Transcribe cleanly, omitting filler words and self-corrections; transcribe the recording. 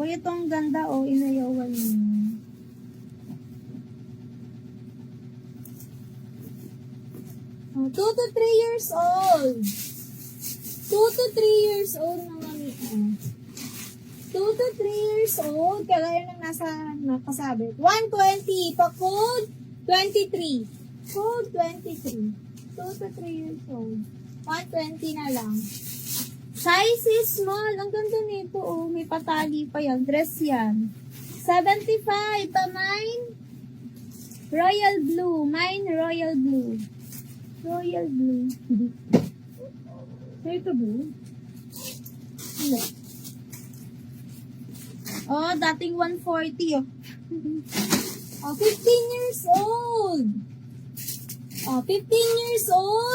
Uy, itong ganda, oh. Inayawan mo. Oh, 2 to 3 years old. 2 to 3 years old na mami. 2 to 3 years old. Kaya nang nasa nakasabit. 120. Pa-code 23. Code 23. 2 to 3 years old. 120 na lang. Size is small. Ang ganda nito, oh. May patali pa yan. Dress yan. 75. Pa-mine. Royal blue. Mine royal blue. Royal blue. Ito blue? Hindi. Oh, dating 140, oh. Oh, 15 years old. Oh, 15 years old.